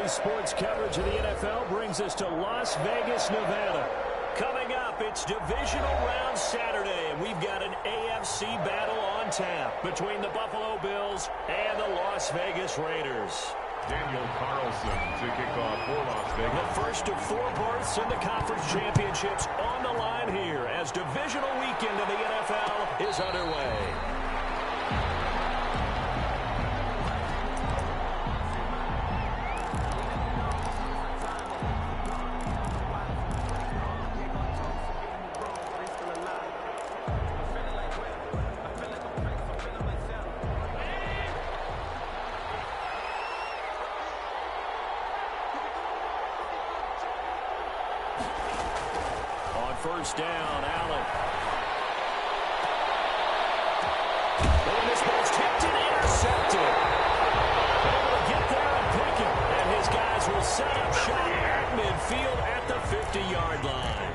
Daily sports coverage of the NFL brings us to Las Vegas, Nevada. Coming up, it's divisional round Saturday, and we've got an AFC battle on tap between the Buffalo Bills and the Las Vegas Raiders. Daniel Carlson to kick off for Las Vegas. The first of 4 berths in the conference championships on the line here as divisional weekend in the NFL is underway. First down, Allen. And this ball's tipped and intercepted. Able to get there and pick it. And his guys will set up shop at midfield at the 50-yard line.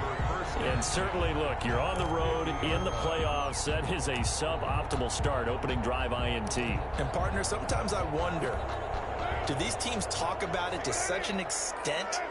And certainly, look, you're on the road in the playoffs. That is a suboptimal start, opening drive INT. And, partner, sometimes I wonder, do these teams talk about it to such an extent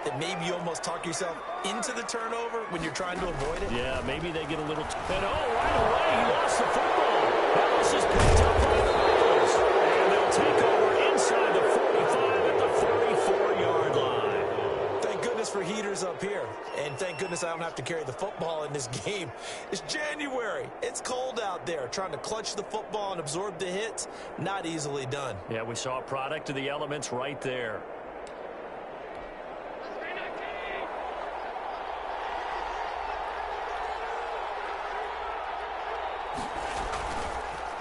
that maybe you almost talk yourself into the turnover when you're trying to avoid it? Yeah, maybe they get a little... And right away, he lost the football. Ellis is picked up by the Bills. And they'll take over inside the 45 at the 34-yard line. Thank goodness for heaters up here. And thank goodness I don't have to carry the football in this game. It's January. It's cold out there. Trying to clutch the football and absorb the hits, not easily done. Yeah, we saw a product of the elements right there.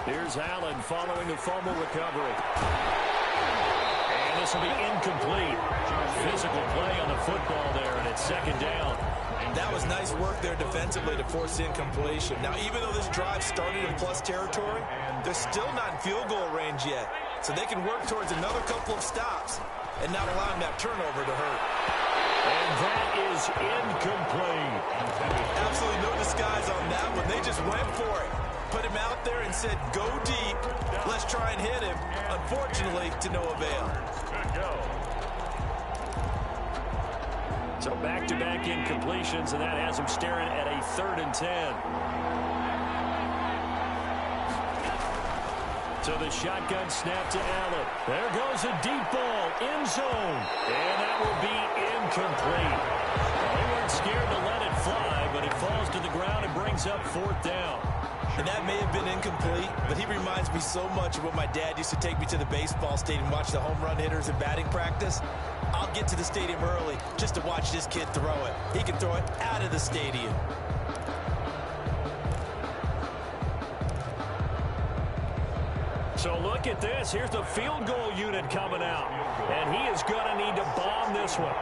Here's Allen following the fumble recovery. And this will be incomplete. Physical play on the football there, and it's second down. That was nice work there defensively to force incompletion. Now, even though this drive started in plus territory, they're still not in field goal range yet. So they can work towards another couple of stops and not allowing that turnover to hurt. And that is incomplete. Absolutely no disguise on that one. They just went for it. Put him out there and said, go deep. Let's try and hit him. Unfortunately, to no avail. So back-to-back incompletions, and that has him staring at a 3rd and 10. So the shotgun snap to Allen. There goes a deep ball, end zone. And that will be incomplete. They weren't scared to let it fly, but it falls to the ground and brings up 4th down. And that may have been incomplete, but he reminds me so much of when my dad used to take me to the baseball stadium and watch the home run hitters in batting practice. I'll get to the stadium early just to watch this kid throw it. He can throw it out of the stadium. So look at this. Here's the field goal unit coming out. And he is going to need to bomb this one.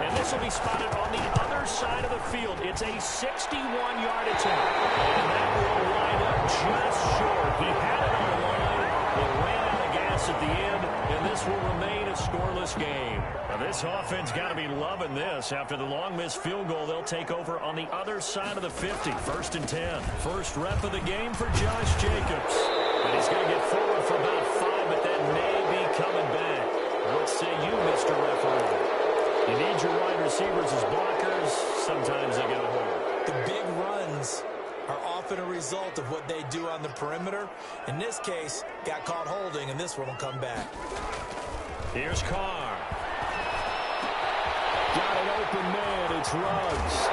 And this will be spotted on the other side of the field. It's a 61-yard attempt. And that will line up just short. He had it on the line. It ran out of gas at the end. And this will remain a scoreless game. Now this offense got to be loving this. After the long missed field goal, they'll take over on the other side of the 50. 1st and 10. First rep of the game for Josh Jacobs. And he's going to get forward for about 5, but that may be coming back. What say you, Mr. Referee? You need your wide receivers as blockers. Sometimes they get a hold. The big runs are often a result of what they do on the perimeter. In this case, got caught holding, and this one will come back. Here's Carr. Got an open man. It's Ruggs.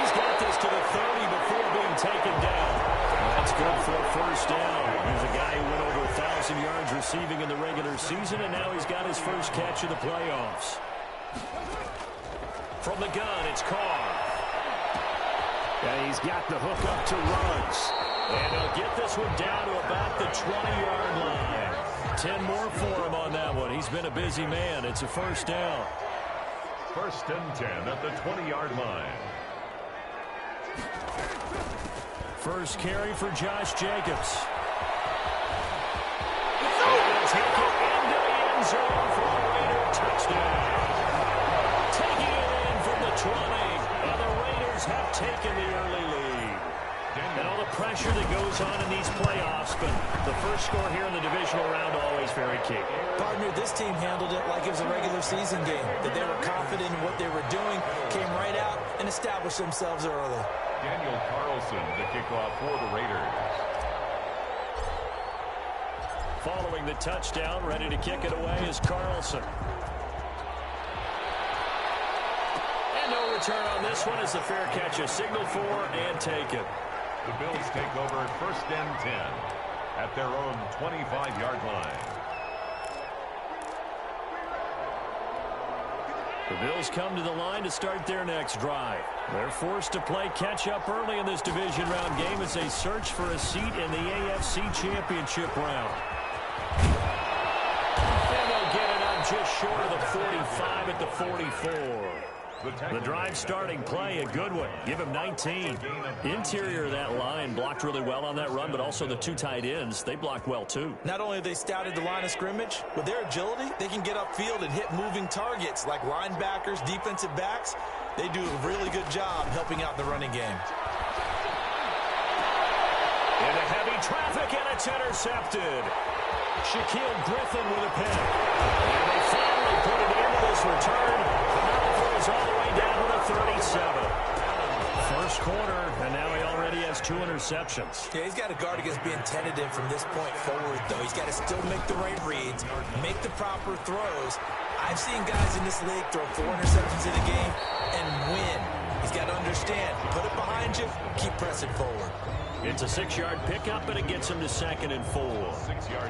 He's got this to the 30 before being taken down. That's good for a first down. Here's a guy who went over 1,000 yards receiving in the regular season, and now he's got his first catch of the playoffs. From the gun, it's Carr. And he's got the hook up to Ruggs. And he'll get this one down to about the 20-yard line. 10 more for him on that one. He's been a busy man. It's a first down. 1st and 10 at the 20-yard line. First carry for Josh Jacobs. He'll take it into the end zone for a Raider touchdown. Taking it in from the 20. And the Raiders have taken the early lead. And all the pressure that goes on in these playoffs, but the first score here in the divisional round always very key. Partner, this team handled it like it was a regular season game, that they were confident in what they were doing, came right out and established themselves early. Daniel Carlson, the kickoff for the Raiders. Following the touchdown, ready to kick it away is Carlson. And no return on this one as the fair catch is signaled for and taken. The Bills take over at 1st and 10 at their own 25-yard line. The Bills come to the line to start their next drive. They're forced to play catch-up early in this division round game as they search for a seat in the AFC Championship round. And they'll get it up just short of the 45 at the 44. The drive starting play, a good one. Give him 19. Interior of that line blocked really well on that run, but also the two tight ends, they blocked well too. Not only have they scouted the line of scrimmage, with their agility, they can get upfield and hit moving targets like linebackers, defensive backs. They do a really good job helping out the running game. Into heavy traffic, and it's intercepted. Shaquille Griffin with a pick. And they finally put it into this return. Goes all the way down to the 37. First quarter, and now he already has 2 interceptions. Yeah, he's got to guard against being tentative from this point forward, though. He's got to still make the right reads, make the proper throws. I've seen guys in this league throw 4 interceptions in a game and win. He's got to understand, put it behind you, keep pressing forward. It's a 6-yard pickup, and it gets him to 2nd and 4.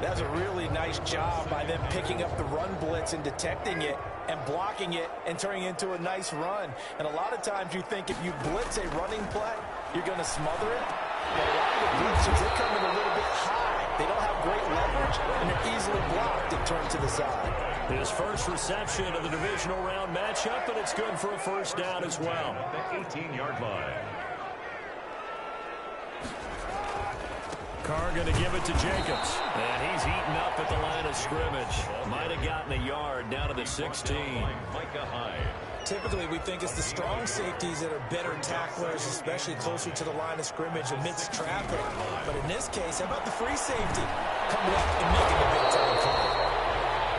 That's a really nice job by them picking up the run blitz and detecting it and blocking it and turning it into a nice run. And a lot of times you think if you blitz a running play, you're going to smother it. But a lot of the blitzers, they come in a little bit high. They don't have great leverage, and they're easily blocked and turned to the side. His first reception of the divisional round matchup, and it's good for a first down as well. The 18-yard line. Carr going to give it to Jacobs. And he's eaten up at the line of scrimmage. Might have gotten a yard down to the 16. Typically, we think it's the strong safeties that are better tacklers, especially closer to the line of scrimmage amidst traffic. But in this case, how about the free safety coming up and making a big-time play?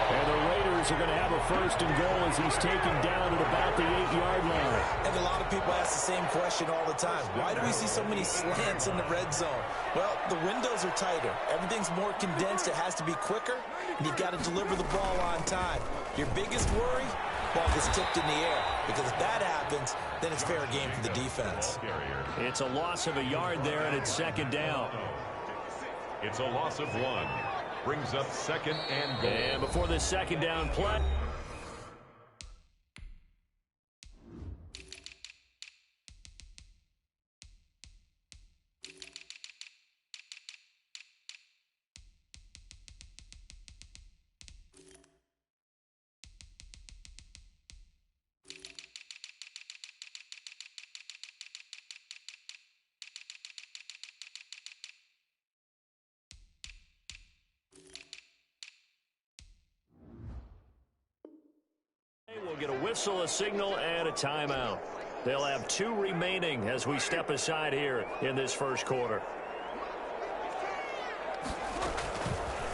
And the Raiders are going to have a 1st and goal as he's taken down at about the 8-yard line. And a lot of people ask the same question all the time. Why do we see so many slants in the red zone? Well, the windows are tighter. Everything's more condensed. It has to be quicker, and you've got to deliver the ball on time. Your biggest worry? Ball gets tipped in the air, because if that happens, then it's fair game for the defense. It's a loss of a yard there, and it's 2nd down. It's a loss of 1. Brings up 2nd and goal. And before the 2nd down play. We'll get a whistle, a signal, and a timeout. They'll have 2 remaining as we step aside here in this first quarter.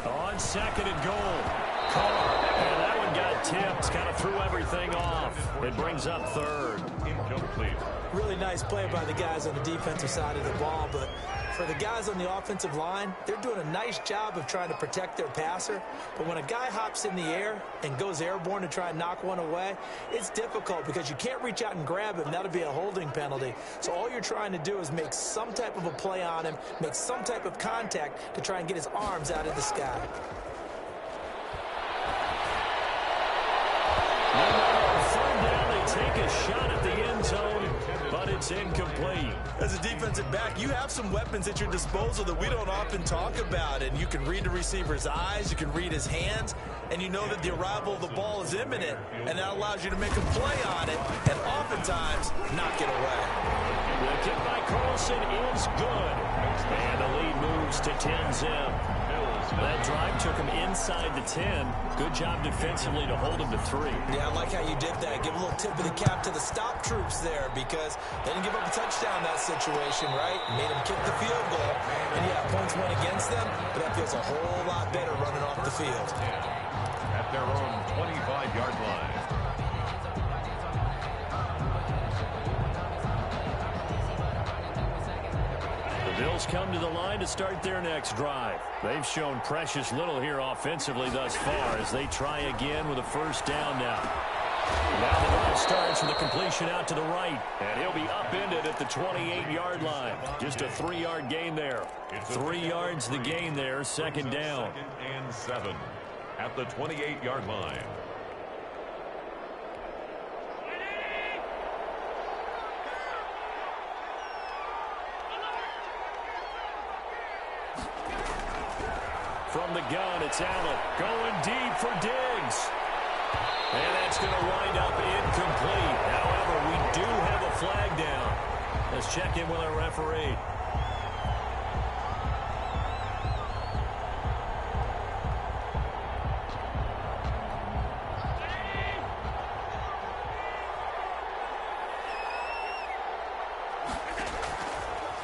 On 2nd and goal. Carr. And that one got tipped. Kind of threw everything off. It brings up 3rd. Incomplete. Really nice play by the guys on the defensive side of the ball, but for the guys on the offensive line, they're doing a nice job of trying to protect their passer. But when a guy hops in the air and goes airborne to try and knock one away, it's difficult because you can't reach out and grab him. That'll be a holding penalty. So all you're trying to do is make some type of a play on him, make some type of contact to try and get his arms out of the sky. Take a shot at the end zone, but it's incomplete. As a defensive back, you have some weapons at your disposal that we don't often talk about, and you can read the receiver's eyes, you can read his hands, and you know that the arrival of the ball is imminent, and that allows you to make a play on it, and oftentimes knock it away. The kick by Carlson is good, and the lead moves to 10-zip. Bills That drive took him inside the 10. Good job defensively to hold him to 3. Yeah, I like how you did that. Give a little tip of the cap to the stop troops there because they didn't give up a touchdown in that situation, right? Made them kick the field goal. And, yeah, points went against them, but that feels a whole lot better running off the field. At their own 25-yard line. The Bills come to the line to start their next drive. They've shown precious little here offensively thus far as they try again with a first down now. Now the drive starts with a completion out to the right, and he'll be upended at the 28-yard line. Just a 3-yard gain there. 3 yards the gain there, second down. 2nd and 7 at the 28-yard line. From the gun, it's Allen going deep for Diggs. And that's going to wind up incomplete. However, we do have a flag down. Let's check in with our referee.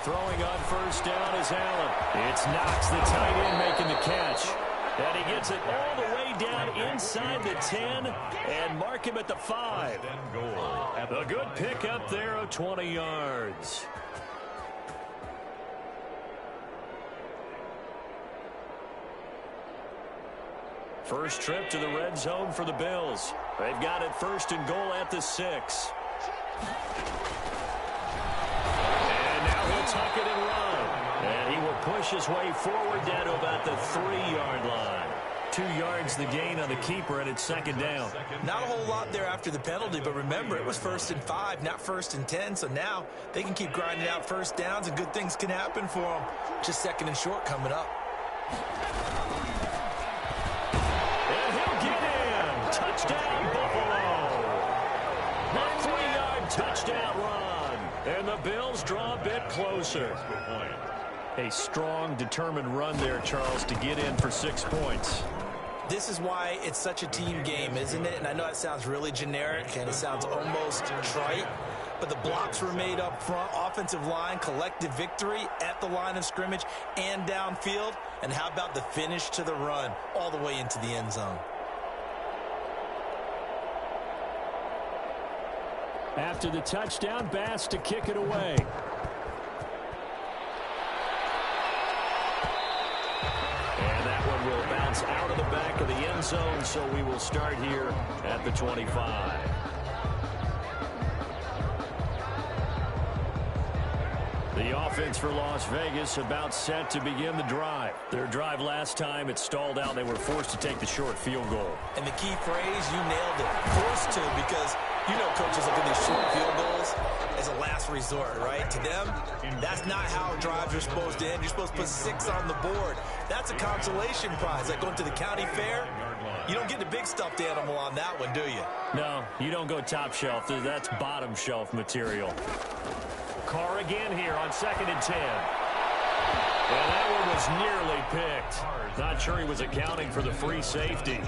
Throwing on first down is Allen. It's Knox, the tight end, making the catch. And he gets it all the way down inside the 10 and mark him at the 5. A good pickup there of 20 yards. First trip to the red zone for the Bills. They've got it 1st and goal at the 6. Tuck it and run. And he will push his way forward down to about the 3-yard line. 2 yards the gain on the keeper, and it's second down. Not a whole lot there after the penalty, but remember, it was 1st and 5, not 1st and 10. So now they can keep grinding out first downs, and good things can happen for them. Just 2nd and short coming up. And he'll get in. Touchdown, Buffalo. A 3-yard touchdown run. And the Bills draw a bit closer. A strong, determined run there, Charles, to get in for 6 points. This is why it's such a team game, isn't it? And I know it sounds really generic and it sounds almost trite, but the blocks were made up front, offensive line, collective victory at the line of scrimmage and downfield. And how about the finish to the run all the way into the end zone? After the touchdown, Bass to kick it away. And that one will bounce out of the back of the end zone, so we will start here at the 25. The offense for Las Vegas about set to begin the drive. Their drive last time, it stalled out. They were forced to take the short field goal. And the key phrase, you nailed it. Forced to, because you know coaches look at these short field goals as a last resort, right? To them, that's not how drives are supposed to end. You're supposed to put 6 on the board. That's a consolation prize. Like going to the county fair, you don't get the big stuffed animal on that one, do you? No, you don't go top shelf. That's bottom shelf material. Carr again here on 2nd and 10. And that one was nearly picked. Not sure he was accounting for the free safety.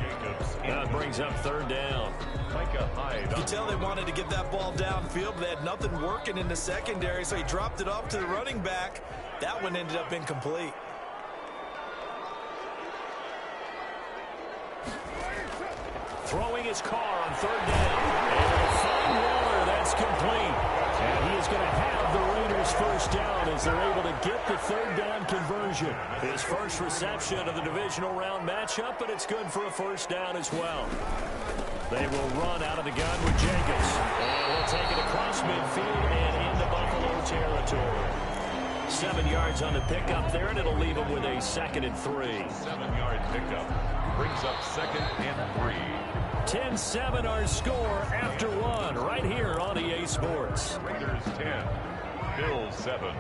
That brings up 3rd down. You can tell they wanted to get that ball downfield, but they had nothing working in the secondary, so he dropped it off to the running back. That one ended up incomplete. Throwing his Carr on 3rd down. And a fine Waller, that's complete. And he is going to have the Raiders first down as they're able to get the 3rd down conversion. His first reception of the divisional round matchup, but it's good for a first down as well. They will run out of the gun with Jacobs. And he'll take it across midfield and into Buffalo territory. 7 yards on the pickup there, and it'll leave him with a 2nd and 3. 7-yard pickup brings up 2nd and 3. 10-7 our score after 1 right here on EA Sports. Raiders 10, Bills 7.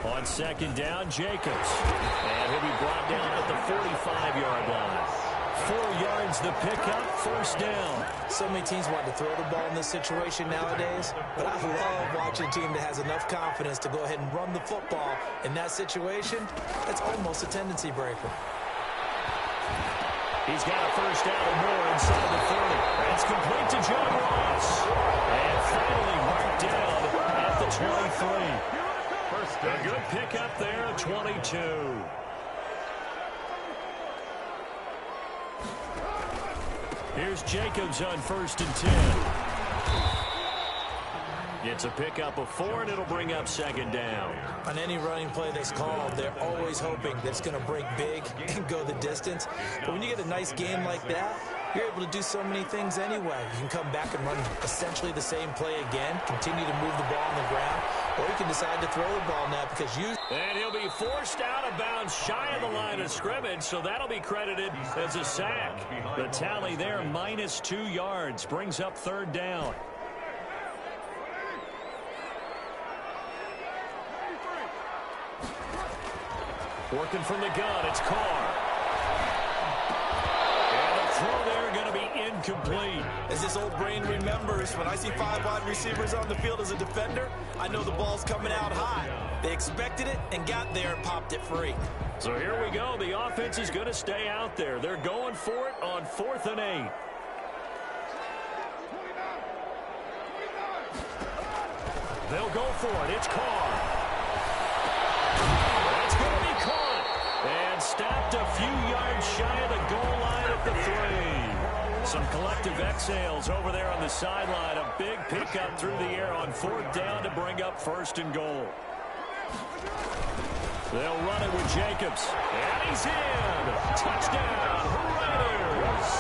On 2nd down, Jacobs. And he'll be brought down at the 45-yard line. 4 yards the pickup, first down. So many teams want to throw the ball in this situation nowadays, but I love watching a team that has enough confidence to go ahead and run the football. In that situation, that's almost a tendency breaker. He's got a first down and more inside the 30. That's complete to John Ross. And finally marked down at the 23. A good pickup there at 22. Here's Jacobs on 1st and 10. It's a pickup of 4, and it'll bring up 2nd down. On any running play that's called, they're always hoping that it's going to break big and go the distance. But when you get a nice game like that, you're able to do so many things anyway. You can come back and run essentially the same play again, continue to move the ball on the ground, or you can decide to throw the ball now because you... And he'll be forced out of bounds shy of the line of scrimmage, so that'll be credited as a sack. The tally there, minus 2 yards, brings up 3rd down. Working from the gun, it's Carr. And a throw there going to be incomplete. As this old brain remembers, when I see 5 wide receivers on the field as a defender, I know the ball's coming out high. They expected it and got there and popped it free. So here we go. The offense is going to stay out there. They're going for it on 4th and 8. They'll go for it. It's Carr. That's going to be caught. And stopped a few yards shy of the goal line at the 3. Some collective exhales over there on the sideline. A big pickup through the air on 4th down to bring up 1st and goal. They'll run it with Jacobs. And he's in. Touchdown, Raiders.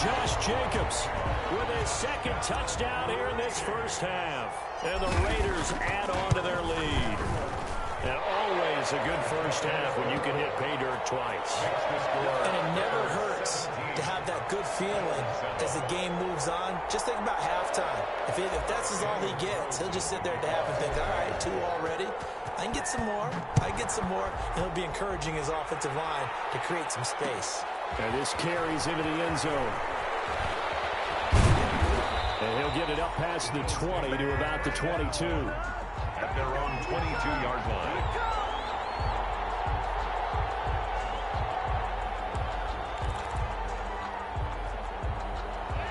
Josh Jacobs with his 2nd touchdown here in this first half. And the Raiders add on to their lead. And always a good first half when you can hit pay dirt twice. And it never hurts to have that good feeling as the game moves on. Just think about halftime. If that's all he gets, he'll just sit there at the half and think, all right, 2 already. I can get some more. I get some more. And he'll be encouraging his offensive line to create some space. And this carries into the end zone. And he'll get it up past the 20 to about the 22. At their own 22-yard line.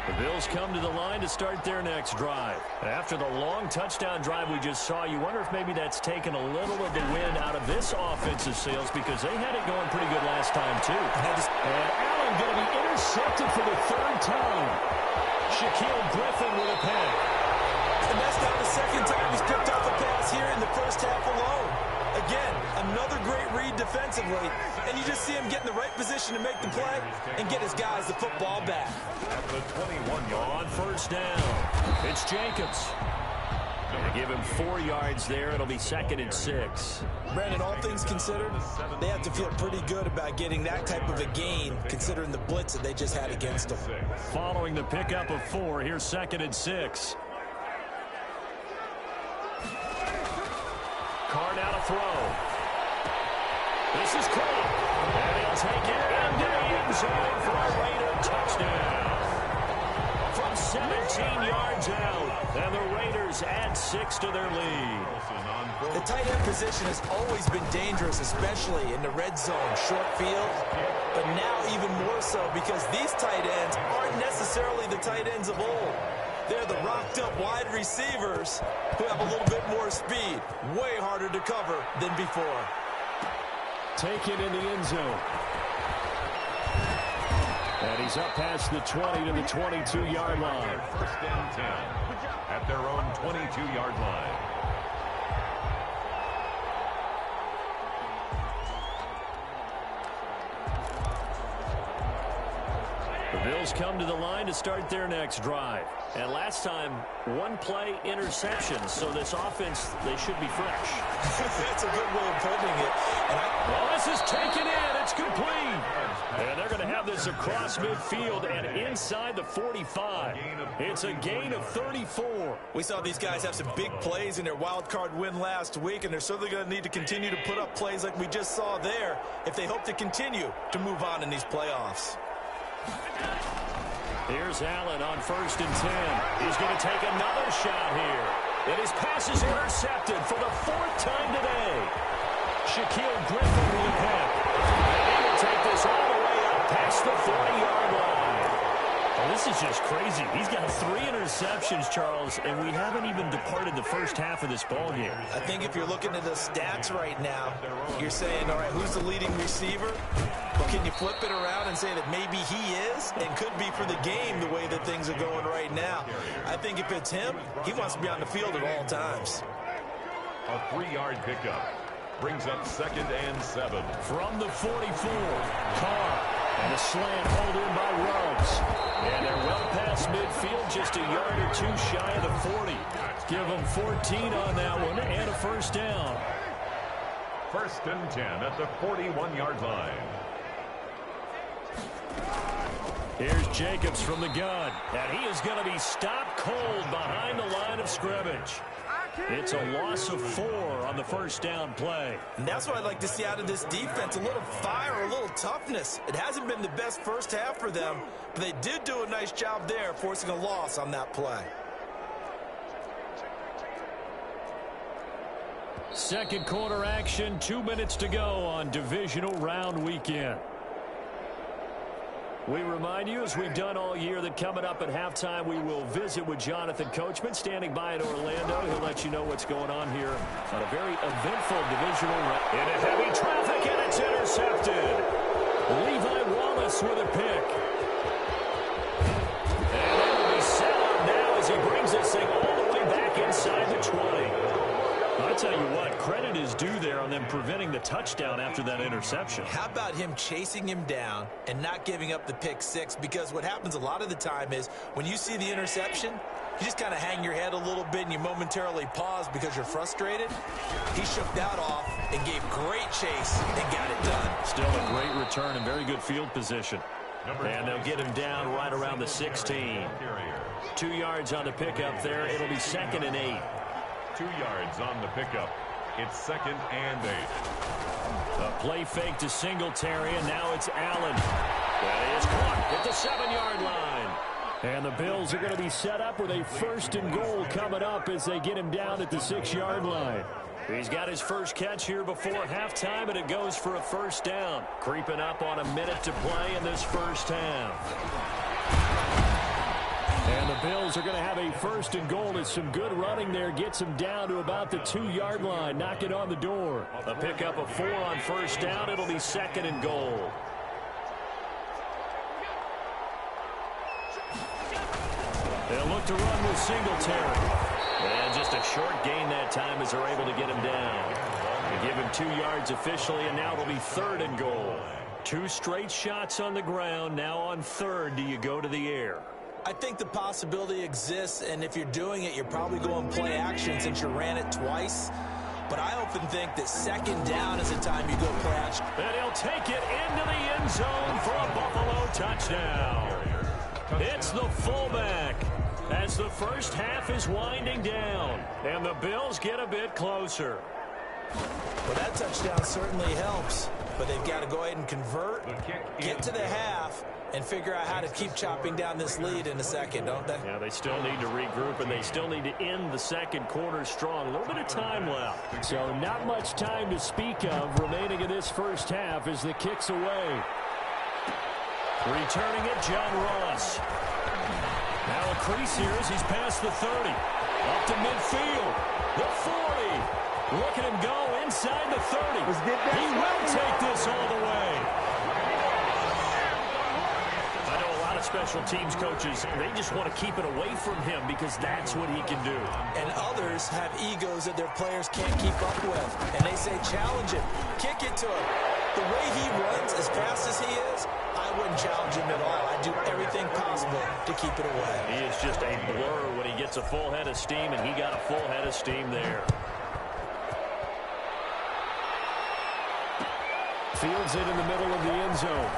The Bills come to the line to start their next drive. After the long touchdown drive we just saw, you wonder if maybe that's taken a little of the wind out of this offensive sails because they had it going pretty good last time, too. And Allen going to be intercepted for the 3rd time. Shaquille Griffin with a pick. And that's not the 2nd time he's picked off a pass here in the first half alone. Again, another great read defensively. And you just see him get in the right position to make the play and get his guys the football back. At the 21-yard. On 1st down, it's Jacobs. They give him 4 yards there. It'll be 2nd and 6. Brandon, all things considered, they have to feel pretty good about getting that type of a gain considering the blitz that they just had against them. Following the pickup of 4, here's 2nd and 6. Carr now to throw. This is caught. And he'll take it into the end zone for a Raider touchdown. From 17 yards out. And the Raiders add 6 to their lead. The tight end position has always been dangerous, especially in the red zone, short field. But now even more so because these tight ends aren't necessarily the tight ends of old. They're the rocked-up wide receivers who have a little bit more speed. Way harder to cover than before. Taken in the end zone. And he's up past the 20 to the 22-yard line. 1st and 10 at their own 22-yard line. The Bills come to the line to start their next drive. And last time, 1-play interception. So this offense, they should be fresh. That's a good way of putting it. Well, this is taken in. It's complete. And they're going to have this across midfield and inside the 45. It's a gain of 34. We saw these guys have some big plays in their wild card win last week, and they're certainly going to need to continue to put up plays like we just saw there if they hope to continue to move on in these playoffs. Here's Allen on 1st and 10. He's going to take another shot here. And his pass is intercepted for the 4th time today. Shaquille Griffin with a pick. And they will take this all the way up past the 40-yard line. Well, this is just crazy. He's got 3 interceptions, Charles, and we haven't even departed the first half of this ballgame. I think if you're looking at the stats right now, you're saying, all right, who's the leading receiver? Well, can you flip it around and say that maybe he is and could be for the game the way that things are going right now? I think if it's him, he wants to be on the field at all times. A 3-yard pickup brings up 2nd and 7. From the 44, Carr. And a slant pulled in by Ruggs. And they're well past midfield, just a yard or 2 shy of the 40. Give them 14 on that one and a 1st down. 1st and 10 at the 41-yard line. Here's Jacobs from the gun. And he is going to be stopped cold behind the line of scrimmage. It's a loss of 4 on the 1st down play. And that's what I'd like to see out of this defense, a little fire, a little toughness. It hasn't been the best first half for them, but they did do a nice job there, forcing a loss on that play. 2nd quarter action, 2 minutes to go on divisional round weekend. We remind you, as we've done all year, that coming up at halftime, we will visit with Jonathan Coachman, standing by in Orlando. He'll let you know what's going on here on a very eventful divisional round. Into heavy traffic, and it's intercepted. Levi Wallace with a pick. And it will be set up now as he brings this thing all the way back inside the 20. I tell you what, credit is due there on them preventing the touchdown after that interception. How about him chasing him down and not giving up the pick 6? Because what happens a lot of the time is when you see the interception, you just kind of hang your head a little bit and you momentarily pause because you're frustrated. He shook that off and gave great chase and got it done. Still a great return and very good field position. And they'll get him down right around the 16. 2 yards on the pickup there. It'll be 2nd and 8. 2 yards on the pickup. It's 2nd and 8. A play fake to Singletary, and now it's Allen. That is caught at the 7-yard line. And the Bills are going to be set up with a 1st and goal coming up as they get him down at the 6-yard line. He's got his first catch here before halftime, and it goes for a 1st down. Creeping up on a minute to play in this first half. And the Bills are going to have a 1st and goal as some good running there gets him down to about the 2-yard line. Knock it on the door. A pickup of 4 on 1st down. It'll be 2nd and goal. They'll look to run with Singletary. And just a short gain that time as they're able to get him down. They give him 2 yards officially, and now it'll be 3rd and goal. 2 straight shots on the ground. Now on 3rd, do you go to the air? I think the possibility exists, and if you're doing it, you're probably going play action since you ran it twice. But I often think that 2nd down is the time you go play action. And he'll take it into the end zone for a Buffalo touchdown. It's the fullback as the first half is winding down, and the Bills get a bit closer. Well, that touchdown certainly helps, but they've got to go ahead and convert, get to the half, and figure out how to keep chopping down this lead in a second, don't they? Yeah, they still need to regroup, and they still need to end the 2nd quarter strong. A little bit of time left. So not much time to speak of remaining in this first half as the kick's away. Returning it, John Ross. Now a crease here as he's past the 30. Up to midfield. The 40. Look at him go inside the 30. He will take this all the way. Special teams coaches, they just want to keep it away from him because that's what he can do. And others have egos that their players can't keep up with. And they say, challenge him, kick it to him. The way he runs as fast as he is, I wouldn't challenge him at all. I'd do everything possible to keep it away. He is just a blur when he gets a full head of steam, and he got a full head of steam there. Fields it in the middle of the end zone.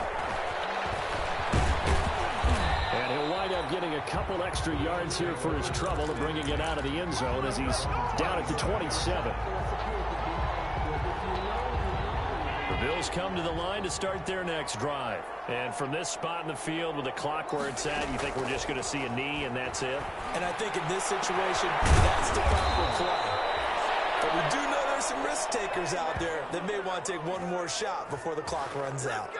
And he'll wind up getting a couple extra yards here for his trouble of bringing it out of the end zone as he's down at the 27. Bills come to the line to start their next drive. And from this spot in the field with the clock where it's at, you think we're just going to see a knee and that's it? And I think in this situation, that's the proper play. But we do know there's some risk takers out there that may want to take one more shot before the clock runs out.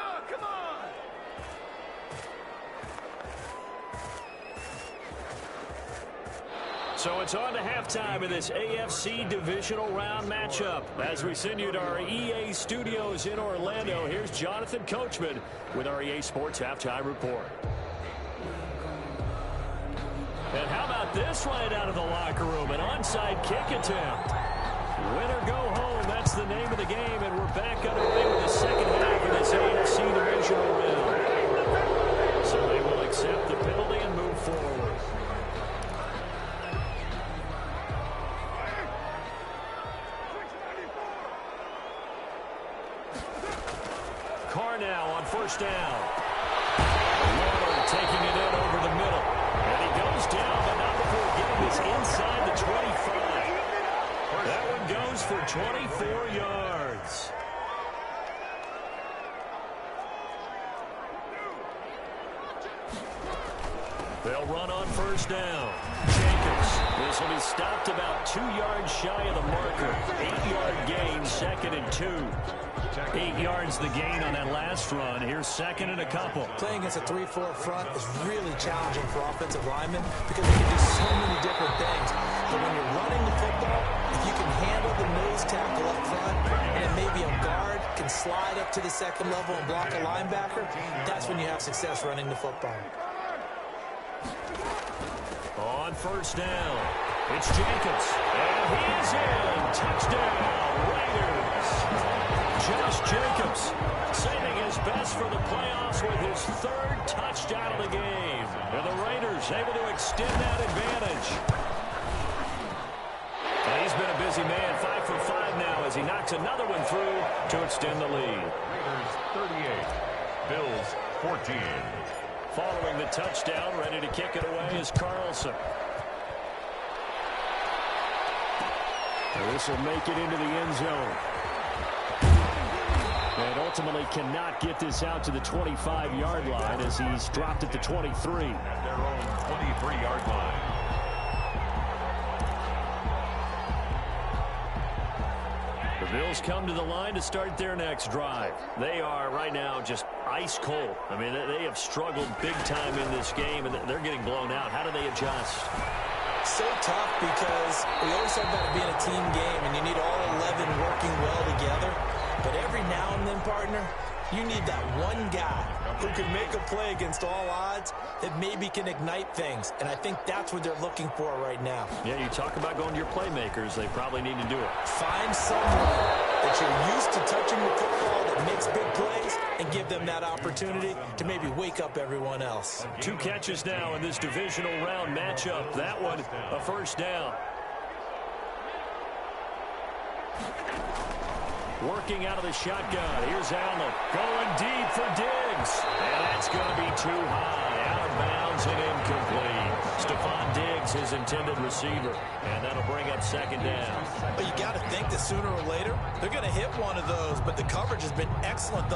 So it's on to halftime of this AFC divisional round matchup. As we send you to our EA studios in Orlando, here's Jonathan Coachman with our EA Sports Halftime Report. And how about this right out of the locker room? An onside kick attempt. Win or go home, that's the name of the game, and we're back underway with the second half of this AFC divisional round. So they will accept the penalty and move forward. Now on first down. Waddle taking it in over the middle. And he goes down, but not before getting this inside the 25. That one goes for 24 yards. They'll run on first down. Jacobs. This will be stopped about 2 yards shy of the marker. 8-yard gain, 2nd and 2. 8 yards the gain on that last run. Here's 2nd and a couple. Playing against a 3-4 front is really challenging for offensive linemen because they can do so many different things. But when you're running the football, if you can handle the nose tackle up front, and then maybe a guard can slide up to the second level and block a linebacker, that's when you have success running the football. On first down, it's Jacobs. And he is in. Touchdown, Raiders. Josh Jacobs saving his best for the playoffs with his 3rd touchdown of the game. And the Raiders able to extend that advantage. And he's been a busy man, 5 for 5 now as he knocks another one through to extend the lead. Raiders 38, Bills 14. Following the touchdown, ready to kick it away is Carlson. This will make it into the end zone. And ultimately cannot get this out to the 25-yard line as he's dropped at the 23. At their own 23-yard line. The Bills come to the line to start their next drive. They are right now just ice cold. I mean, they have struggled big time in this game, and they're getting blown out. How do they adjust? So tough because we always talk about it being a team game, and you need all 11 working well together. But every now and then, partner, you need that one guy who can make a play against all odds that maybe can ignite things. And I think that's what they're looking for right now. Yeah, you talk about going to your playmakers. They probably need to do it. Find someone that you're used to touching the football that makes big plays and give them that opportunity to maybe wake up everyone else. 2 catches now in this divisional round matchup. That one, a first down. Working out of the shotgun. Here's Allen going deep for Diggs. And that's going to be too high. Out of bounds and incomplete. Stephon Diggs, his intended receiver. And that'll bring up 2nd down. But you got to think that sooner or later, they're going to hit one of those. But the coverage has been excellent.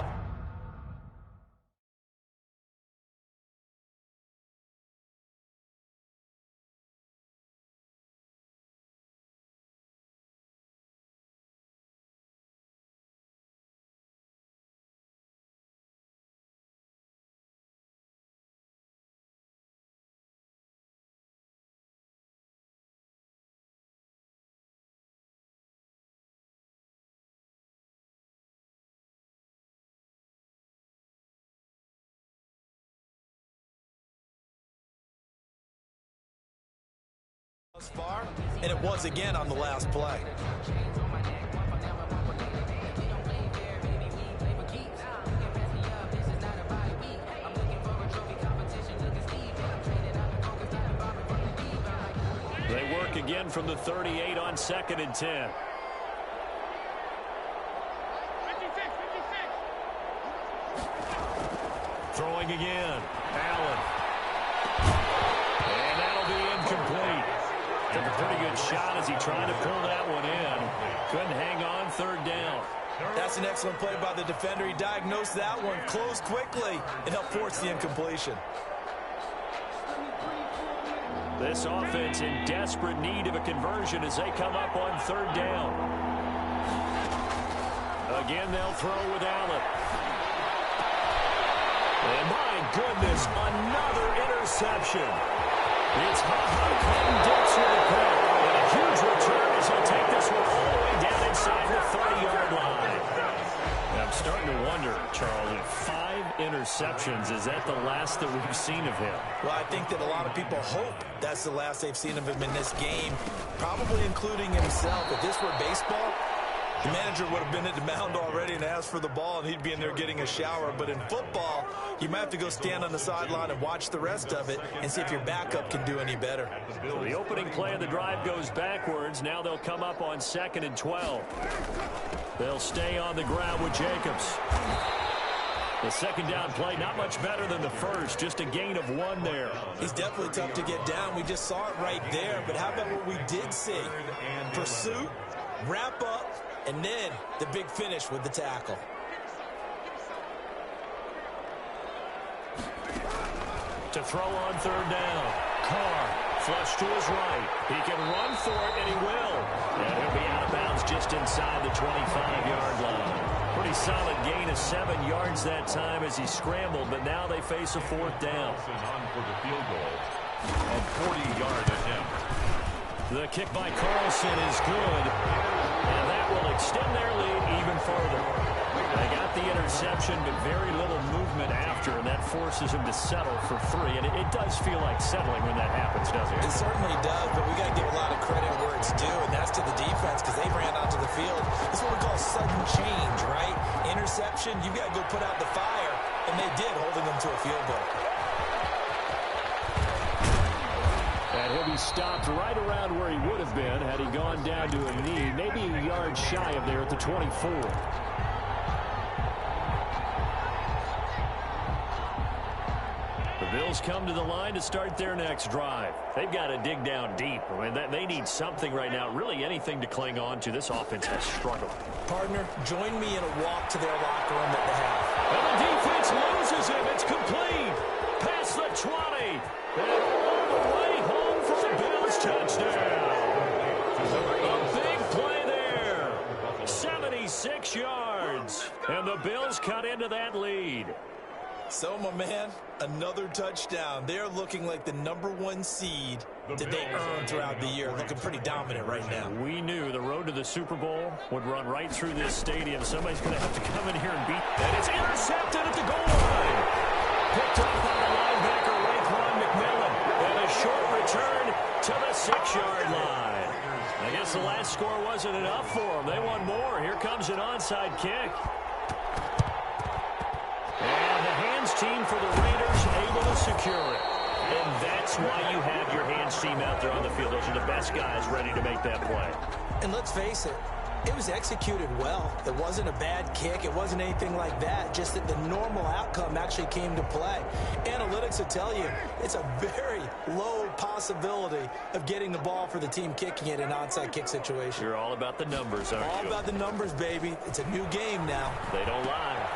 Far, and it was again on the last play. They work again from the 38 on 2nd and 10. Throwing again. Allen. And that'll be incomplete. Took a pretty good shot as he tried to pull that one in. Couldn't hang on 3rd down. That's an excellent play by the defender. He diagnosed that one, closed quickly, and helped force the incompletion. This offense in desperate need of a conversion as they come up on third down. Again, they'll throw with Allen. And my goodness, another interception. It's Clinton Dix with a pick. And a huge return as he'll take this one all the way down inside the 30-yard line. And I'm starting to wonder, Charles, if 5 interceptions, is that the last that we've seen of him? Well, I think that a lot of people hope that's the last they've seen of him in this game, probably including himself. If this were baseball, the manager would have been at the mound already and asked for the ball, and he'd be in there getting a shower. But in football, you might have to go stand on the sideline and watch the rest of it and see if your backup can do any better. So the opening play of the drive goes backwards. Now they'll come up on 2nd and 12. They'll stay on the ground with Jacobs. The second down play, not much better than the first, just a gain of 1 there. He's definitely tough to get down. We just saw it right there. But how about what we did see? Pursuit, wrap up, and then the big finish with the tackle. To throw on third down. Carr, flush to his right. He can run for it, and he will. And he'll be out of bounds just inside the 25-yard line. Pretty solid gain of 7 yards that time as he scrambled, but now they face a 4th down. On for the field goal. A 40-yard attempt. The kick by Carlson is good, and that will extend their lead even further. They got the interception, but very little movement after, and that forces him to settle for 3. And it does feel like settling when that happens, doesn't it? It certainly does, but we got to give a lot of credit where it's due, and that's to the defense because they ran onto the field. This is what we call sudden change, right? Interception, you got to go put out the fire, and they did, holding them to a field goal. And he'll be stopped right around where he would have been had he gone down to a knee, maybe a yard shy of there at the 24. The Bills come to the line to start their next drive. They've got to dig down deep. I mean, they need something right now, really anything to cling on to. This offense has struggled. Partner, join me in a walk to their locker room at the half. And the defense loses him. It's complete. Past the 20. And all the way home for the Bills touchdown. A big play there. 76 yards. And the Bills cut into that lead. So, my man, another touchdown. They're looking like the #1 seed that they earned throughout the year. Looking pretty dominant right now. We knew the road to the Super Bowl would run right through this stadium. Somebody's going to have to come in here and beat. And it's intercepted at the goal line. Picked up by the linebacker, Raekwon McMillan. And a short return to the 6-yard line. I guess the last score wasn't enough for them. They want more. Here comes an onside kick. And the hands team for the Raiders able to secure it. And that's why you have your hands team out there on the field. Those are the best guys ready to make that play. And let's face it, it was executed well. It wasn't a bad kick. It wasn't anything like that. Just that the normal outcome actually came to play. Analytics will tell you it's a very low possibility of getting the ball for the team kicking it in an onside kick situation. You're all about the numbers, aren't you? All about the numbers, baby. It's a new game now. They don't lie.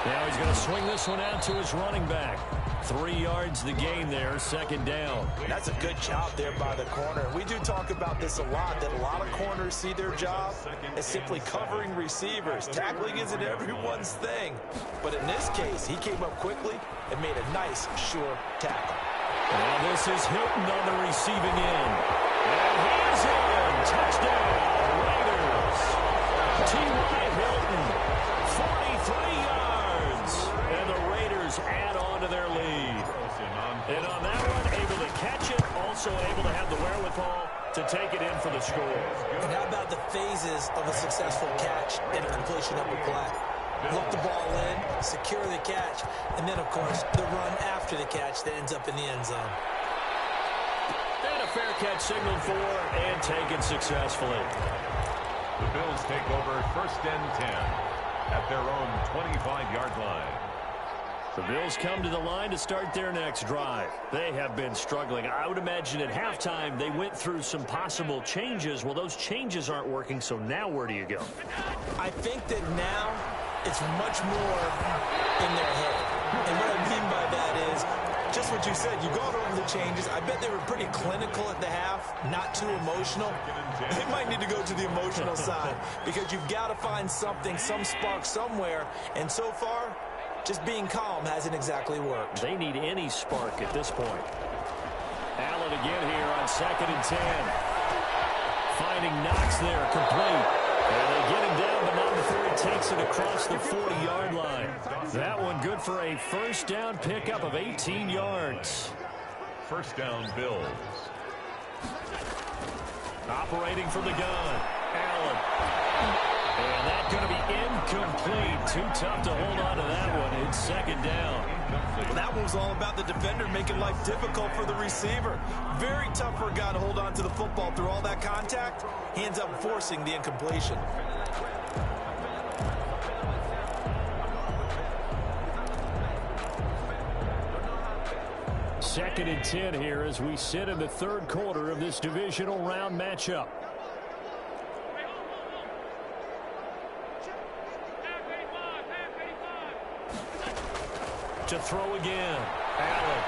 Now he's going to swing this one out to his running back. 3 yards the gain there, 2nd down. That's a good job there by the corner. We do talk about this a lot, that a lot of corners see their job as simply covering receivers. Tackling isn't everyone's thing. But in this case, he came up quickly and made a nice, sure tackle. Now this is Hilton on the receiving end. And he's in. Touchdown, Raiders. T.Y. Hilton, 43 yards. And the Raiders add on to their lead. And on that one, able to catch it, also able to have the wherewithal to take it in for the score. And how about the phases of a successful catch and a completion of a play? Look the ball in, secure the catch, and then, of course, the run after the catch that ends up in the end zone. And a fair catch signaled for and taken successfully. The Bills take over 1st and 10 at their own 25-yard line. The Bills come to the line to start their next drive. They have been struggling. I would imagine at halftime they went through some possible changes. Well, those changes aren't working, so now where do you go? I think that now it's much more in their head. And what I mean by that is just what you said. You've gone over the changes. I bet they were pretty clinical at the half, not too emotional. They might need to go to the emotional side because you've got to find something, some spark somewhere. And so far, just being calm hasn't exactly worked. They need any spark at this point. Allen again here on 2nd and 10. Finding Knox there, complete. And they get him down, but not before he takes it across the 40-yard line. That one good for a first down pickup of 18 yards. First down, Bills. Operating from the gun, Allen. And that's going to be incomplete. Too tough to hold on to that one. It's 2nd down. Well, that one was all about the defender making life difficult for the receiver. Very tough for a guy to hold on to the football through all that contact. He ends up forcing the incompletion. Second and 10 here as we sit in the third quarter of this divisional round matchup. To throw again, Allen.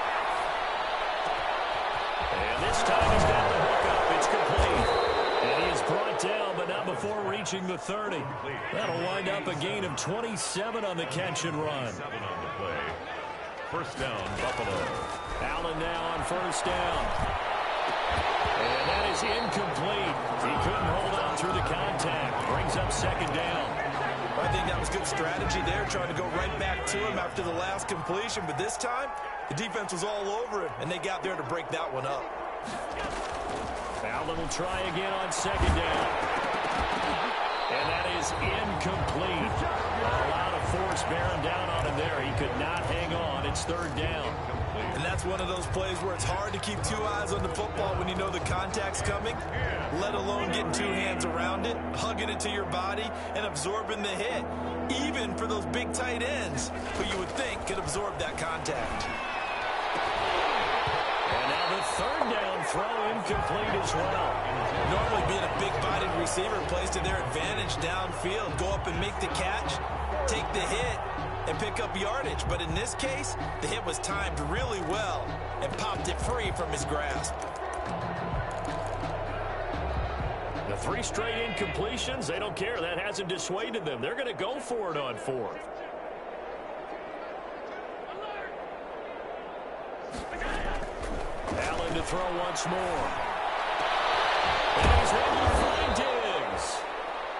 And this time he's got the hook up. It's complete. And he is brought down, but not before reaching the 30. That'll wind up a gain of 27 on the catch and run. First down, Buffalo. Allen now on first down. And that is incomplete. He couldn't hold on through the contact. Brings up 2nd down. I think that was good strategy there, trying to go right back to him after the last completion. But this time, the defense was all over him, and they got there to break that one up. Allen will try again on 2nd down. And that is incomplete. A lot of force bearing down on him there. He could not hang on. It's 3rd down. And that's one of those plays where it's hard to keep two eyes on the football when you know the contact's coming, let alone getting two hands around it, hugging it to your body, and absorbing the hit, even for those big tight ends who you would think could absorb that contact. And now the 3rd down throw incomplete as well. Normally being a big-bodied receiver plays to their advantage downfield, go up and make the catch, take the hit, and pick up yardage. But in this case, the hit was timed really well and popped it free from his grasp. The 3 straight incompletions, they don't care. That hasn't dissuaded them. They're going to go for it on 4th. Allen to throw once more. And he's able to find Diggs.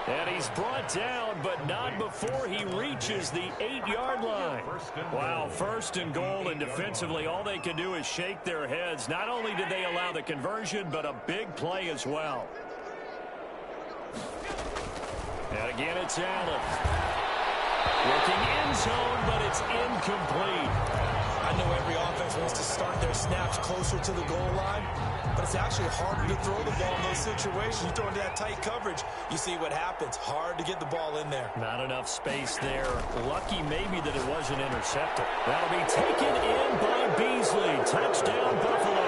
And he's brought down, but not before he reaches the 8-yard line. Wow, 1st and goal, and defensively all they can do is shake their heads. Not only did they allow the conversion, but a big play as well. And again, it's Allen. Looking end zone, but it's incomplete. I know every offense wants to start their snaps closer to the goal line, but it's actually harder to throw the ball in those situations. You throw into that tight coverage, you see what happens. Hard to get the ball in there. Not enough space there. Lucky maybe that it wasn't intercepted. That'll be taken in by Beasley. Touchdown, Buffalo.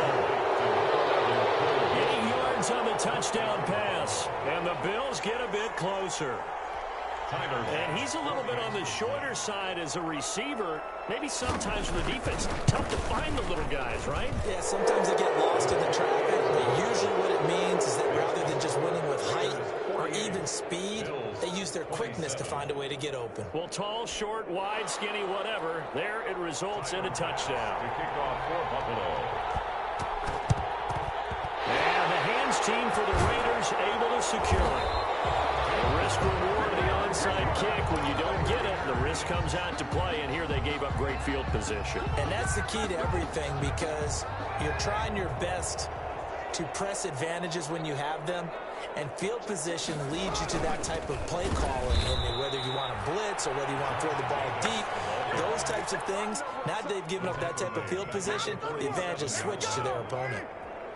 8 yards on the touchdown pass, and the Bills get a bit closer. And he's a little bit on the shorter side as a receiver. Maybe sometimes for the defense, tough to find the little guys, right? Yeah, sometimes they get lost in the traffic, but usually what it means is that rather than just winning with height or even speed, they use their quickness to find a way to get open. Well, tall, short, wide, skinny, whatever, there it results in a touchdown. The kickoff for Buffalo. And the hands team for the Raiders able to secure it. The risk reward of the onside kick. When you don't get it, the risk comes out to play, and here they gave up great field position. And that's the key to everything, because you're trying your best to press advantages when you have them, and field position leads you to that type of play calling, and whether you want to blitz or whether you want to throw the ball deep, those types of things. Now that they've given up that type of field position, the advantage is switched to their opponent.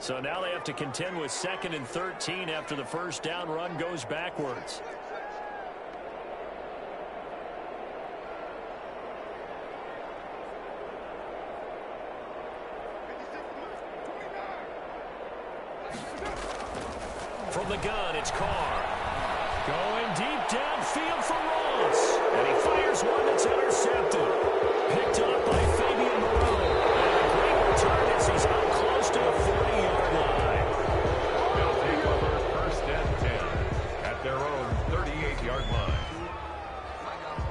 So now they have to contend with 2nd and 13 after the first down run goes backwards. the gun, it's Carr. Going deep downfield for Ross. And he fires one that's intercepted. Picked up by Fabian Moreau. And a great return as he's out close to the 40-yard line. They'll take over first and 10 at their own 38-yard line.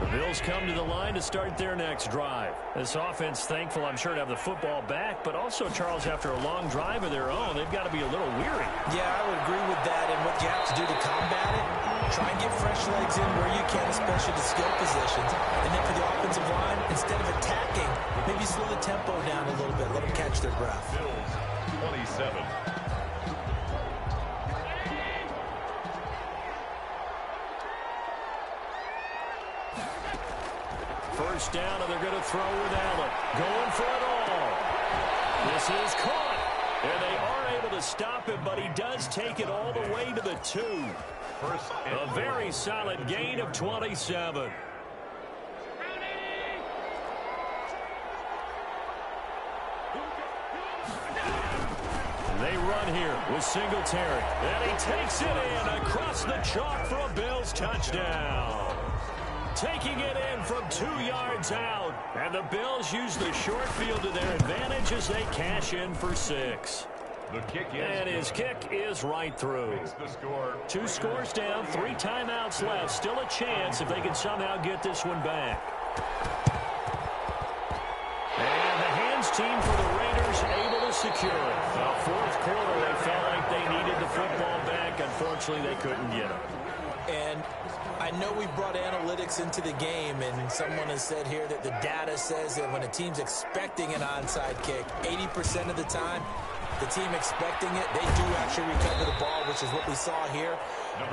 The Bills come to the line to start their next drive. This offense, thankful, I'm sure, to have the football back, but also, Charles, after a long drive of their own, they've got to be a little weary. Yeah, I would agree with that, and what you have to do to combat it, try and get fresh legs in where you can, especially the skill positions. And then for the offensive line, instead of attacking, maybe slow the tempo down a little bit, let them catch their breath. Bills 27. First down, and they're going to throw with Allen. Going for it all. This is caught. And they are able to stop him, but he does take it all the way to the 2. A very solid gain of 27. They run here with Singletary. And he takes it in across the chalk for a Bills touchdown. Taking it in from 2 yards out. And the Bills use the short field to their advantage as they cash in for 6. The kick is and his kick is right through. the score. 2 scores down, 3 timeouts left. Still a chance if they can somehow get this one back. And the hands team for the Raiders able to secure it. The fourth quarter, they felt like they needed the football back. Unfortunately, they couldn't get it. And I know we brought analytics into the game, and someone has said here that the data says that when a team's expecting an onside kick, 80% of the time, the team expecting it, they do actually recover the ball, which is what we saw here.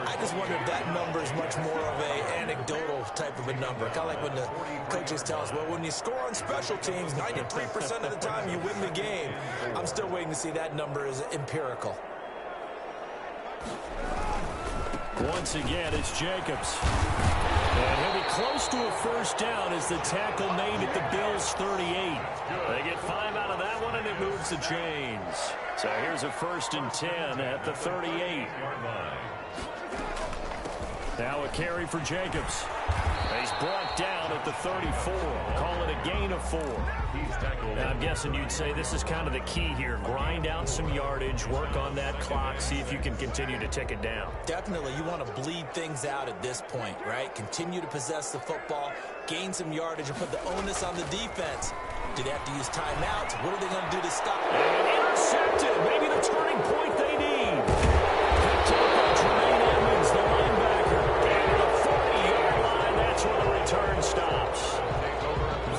I just wonder if that number is much more of a anecdotal type of a number. Kind of like when the coaches tell us, well, when you score on special teams, 93% of the time you win the game. I'm still waiting to see that number is empirical. Once again, it's Jacobs. And he'll be close to a first down as the tackle made at the Bills' 38. They get 5 out of that one, and it moves the chains. So here's a 1st and 10 at the 38. Now a carry for Jacobs. He's brought down at the 34. Call it a gain of 4. Now, I'm guessing you'd say this is kind of the key here. Grind out some yardage, work on that clock, see if you can continue to tick it down. Definitely. You want to bleed things out at this point, right? Continue to possess the football, gain some yardage, and put the onus on the defense. Do they have to use timeouts? What are they going to do to stop? And intercepted. Maybe the turning point they need. Picked up by Tremaine Edmonds, the linebacker. And to the 40-yard line, that's where the return stops.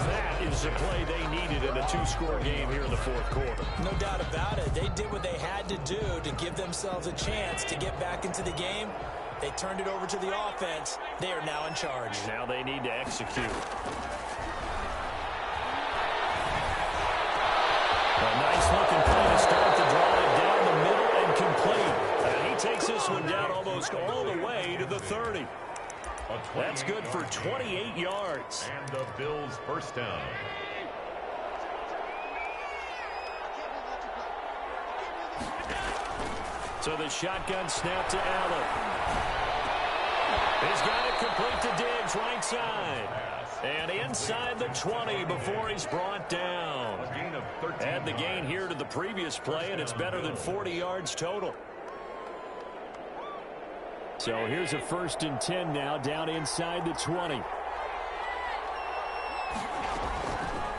That is the play they needed in a 2-score game here in the fourth quarter. No doubt about it. They did what they had to do to give themselves a chance to get back into the game. They turned it over to the offense. They are now in charge. Now they need to execute. A nice-looking play to start the drive down the middle and complete. And he takes this one down almost all the way to the 30. That's good for 28 yards. And the Bills' first down. So the shotgun snap to Allen. He's got it complete to Diggs, right side. And inside the 20 before he's brought down. Add the gain here to the previous play, and it's better than 40 yards total. So here's a 1st and 10 now, down inside the 20.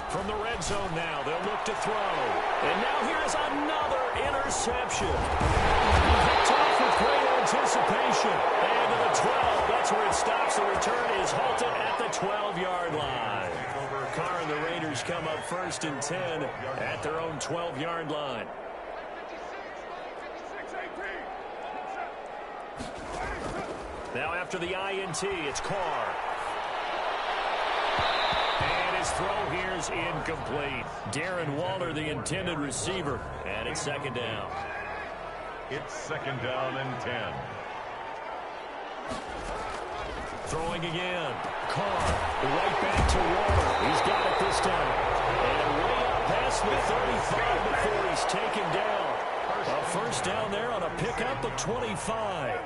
From the red zone now, they'll look to throw. And now here's another interception. Picked off with great anticipation. And to the 12, that's where it stops. The return is halted at the 12-yard line. Carr and the Raiders come up 1st and 10 at their own 12-yard line. Now after the INT, it's Carr. And his throw here is incomplete. Darren Waller, the intended receiver. And it's 2nd down. It's 2nd down and 10. Throwing again. Carr right back to Waller. He's got it this time. And way up past the 35 before he's taken down. A 1st down there on a pickup of 25.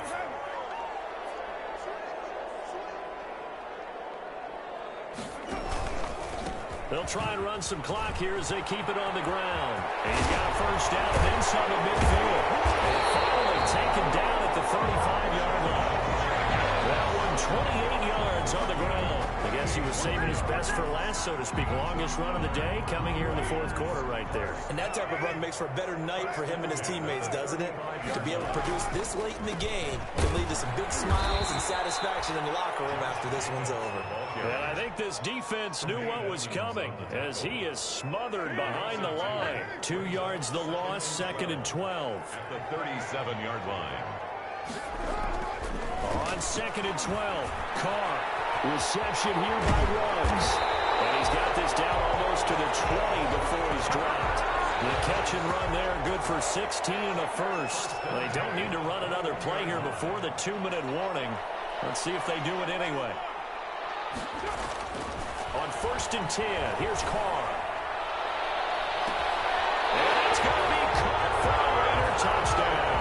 They'll try and run some clock here as they keep it on the ground. And he's got a first down and then some at midfield. And finally taken down at the 35-yard line. That one 28 yards on the ground. I guess he was saving his best for last, so to speak. Longest run of the day coming here in the fourth quarter right there. And that type of run makes for a better night for him and his teammates, doesn't it? To be able to produce this late in the game can lead to some big smiles and satisfaction in the locker room after this one's over. And I think this defense knew what was coming as he is smothered behind the line. 2 yards the loss, 2nd and 12. At the 37-yard line. On 2nd and 12, Carr. Reception here by Ruggs. And he's got this down almost to the 20 before he's dropped. The catch and run there, good for 16 and a first. They don't need to run another play here before the 2-minute warning. Let's see if they do it anyway. On 1st and 10, here's Carr. And it's going to be caught for a Raider touchdown.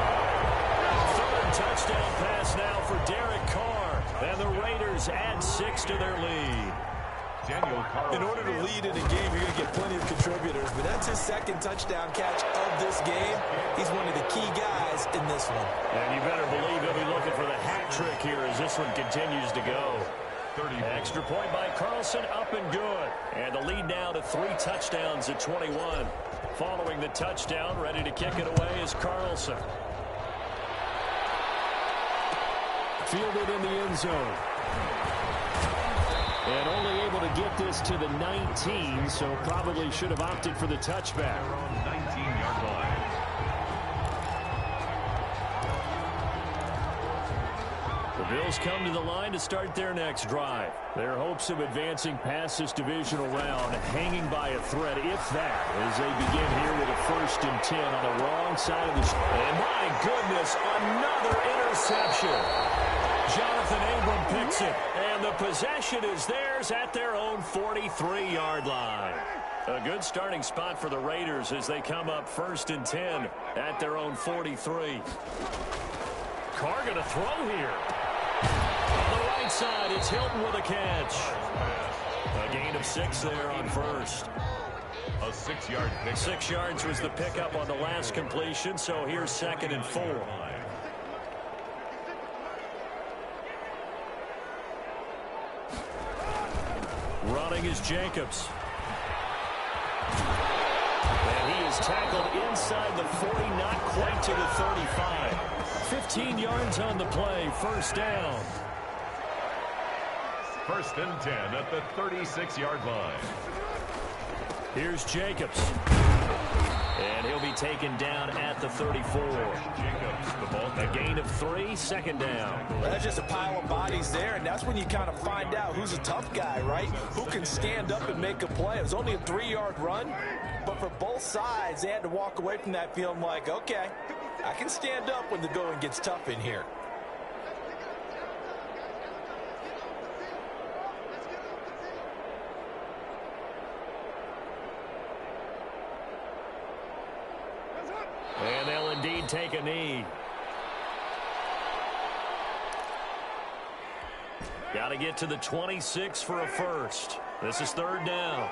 Third touchdown pass now for Derek Carr. And the Raiders add 6 to their lead. In order to lead in a game, you're going to get plenty of contributors. But that's his 2nd touchdown catch of this game. He's one of the key guys in this one. And you better believe he'll be looking for the hat trick here as this one continues to go. 30. Extra point by Carlson, up and good. And the lead now to 3 touchdowns at 21. Following the touchdown, ready to kick it away is Carlson. Fielded in the end zone. And only able to get this to the 19, so probably should have opted for the touchback. 19-yard line. The Bills come to the line to start their next drive. Their hopes of advancing past this divisional round hanging by a thread, if that, as they begin here with a 1st and 10 on the wrong side of the street. And my goodness, another interception. Jonathan Abram picks it, and the possession is theirs at their own 43-yard line. A good starting spot for the Raiders as they come up 1st and 10 at their own 43. Carr going to throw here. On the right side, it's Hilton with a catch. A gain of 6 there on 1st. A 6-yard pick. 6 yards was the pickup on the last completion, so here's 2nd and 4. Running is Jacobs. And he is tackled inside the 40, not quite to the 35. 15 yards on the play, 1st down. 1st and 10 at the 36-yard line. Here's Jacobs. And he'll be taken down at the 34. Jacobs, the ball. A gain of 3, 2nd down. Well, that's just a pile of bodies there, and that's when you kind of find out who's a tough guy, right? Who can stand up and make a play. It was only a 3-yard run, but for both sides, they had to walk away from that feeling like, okay, I can stand up when the going gets tough in here. And they'll indeed take a knee. Got to get to the 26 for a first. This is 3rd down.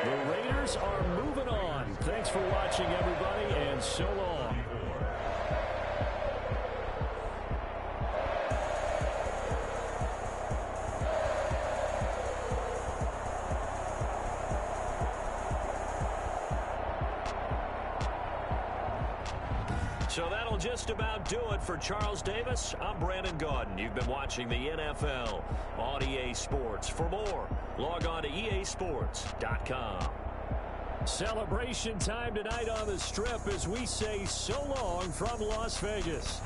The Raiders are moving on. Thanks for watching, everybody, and so long. So that'll just about do it for Charles Davis. I'm Brandon Gaudin. You've been watching the NFL on EA Sports. For more, log on to easports.com. Celebration time tonight on the Strip as we say so long from Las Vegas.